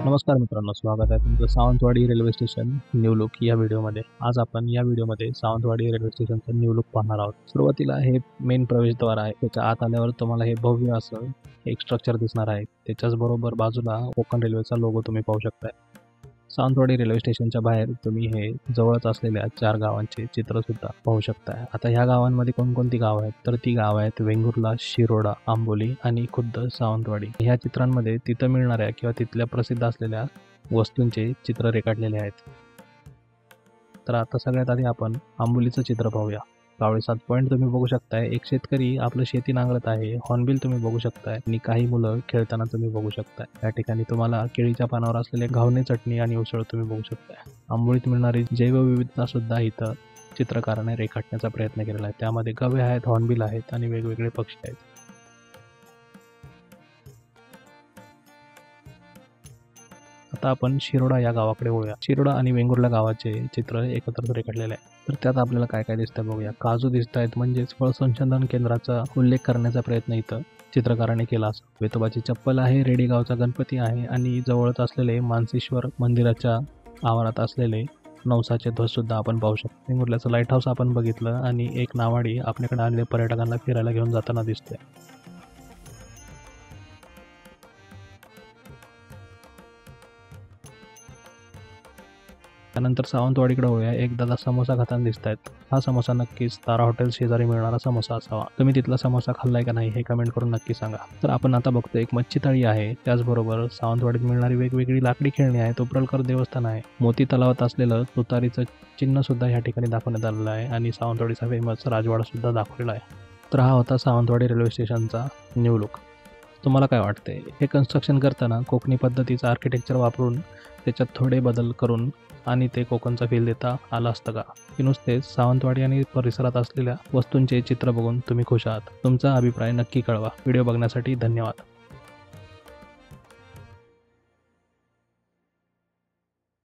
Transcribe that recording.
नमस्कार मित्रांनो, स्वागत आहे तुमचं Sawantwadi railway station new look या व्हिडिओमध्ये. आज आपण या व्हिडिओमध्ये सावंतवाडी रेल्वे स्टेशनचं न्यू लुक पाहणार आहोत. सुरुवातीला हे मेन प्रवेशद्वार आहे. त्याच्या आत आल्यावर तुम्हाला हे भव्य असं एक स्ट्रक्चर दिसणार आहे. त्याच्याच बरोबर बाजूला कोकण रेल्वेचा लोगो तुम्ही पाहू शकताय. सावंतवाडी रेल्वे स्टेशनच्या बाहेर तुम्ही हे जवळच असलेल्या 4 गावांचे चित्र सुद्धा पाहू शकताय. आता ह्या गावांमध्ये कोणकोणती गावं आहेत तर ती गावं आहेत वेंगुर्ला, शिरोडा, आंबोली आणि खुद्द सावंतवाडी. ह्या चित्रांमध्ये तिथं मिळणाऱ्या किंवा तिथल्या प्रसिद्ध असलेल्या वस्तूंचे चित्र रेखाटलेले आहेत. तर आता सगळ्यात आधी आपण आंबोलीचं चित्र पाहूया. कावळेसाद पॉईंट तुम्ही बघू शकताय. एक शेतकरी आपलं शेती नांगरत आहे. हॉर्नबिल तुम्ही बघू शकताय आणि काही मुलं खेळताना तुम्ही बघू शकताय. या ठिकाणी तुम्हाला केळीच्या पानावर असलेले घावणे चटणी आणि उसळ तुम्ही बघू शकताय. आंबोलीत मिळणारी जैवविविधता सुद्धा इथं चित्रकाराने रेखाटण्याचा प्रयत्न केलेला आहे. त्यामध्ये गवे आहेत, हॉर्नबिल आहेत आणि वेगवेगळे पक्षी आहेत. आता आपण शिरोडा या गावाकडे वळूया. शिरोडा आणि वेंगुर्ला गावाचे चित्र एकत्र रेखाटलेले आहे. तर त्यात आपल्याला काय काय दिसतंय बघूया. काजू दिसत आहेत, म्हणजेच फळ संशोधन केंद्राचा उल्लेख करण्याचा प्रयत्न इथं चित्रकाराने केला असं. वेतोबाची चप्पल आहे, रेडी गावचा गणपती आहे आणि जवळच असलेले मानसेश्वर मंदिराच्या आवारात असलेले नवसाचे ध्वज सुद्धा आपण पाहू शकतो. वेंगुर्ल्याचं लाईट हाऊस आपण बघितलं आणि एक नावाडी आपल्याकडे आलेल्या पर्यटकांना फिरायला घेऊन जाताना दिसते. त्यानंतर सावंतवाडीकडे वळूया. एक दादा समोसा खाताना दिसत आहेत. हा समोसा नक्कीच तारा हॉटेल शेजारी मिळणारा समोसा असावा. तुम्ही तिथला समोसा खाल्लाय का नाही हे कमेंट करून नक्की सांगा. तर आपण आता बघतो एक मच्छी थाळी आहे. त्याचबरोबर सावंतवाडीत मिळणारी वेगवेगळी लाकडी खेळणी आहे. उपरलकर देवस्थान आहे. मोती तलावात असलेलं तुतारीचं चिन्ह सुद्धा या ठिकाणी दाखवण्यात आलेलं आहे आणि सावंतवाडीचा फेमस राजवाडा सुद्धा दाखवलेला आहे. तर हा होता सावंतवाडी रेल्वे स्टेशनचा न्यू लुक. तुम्हाला काय वाटते? हे कन्स्ट्रक्शन करताना कोकणी पद्धतीचं आर्किटेक्चर वापरून त्याच्यात थोडे बदल करून आणि ते कोकणचा फील देता आला असतं का? की नुसतेच सावंतवाडी आणि परिसरात असलेल्या वस्तूंचे चित्र बघून तुम्ही खुश आहात? तुमचा अभिप्राय नक्की कळवा. व्हिडिओ बघण्यासाठी धन्यवाद.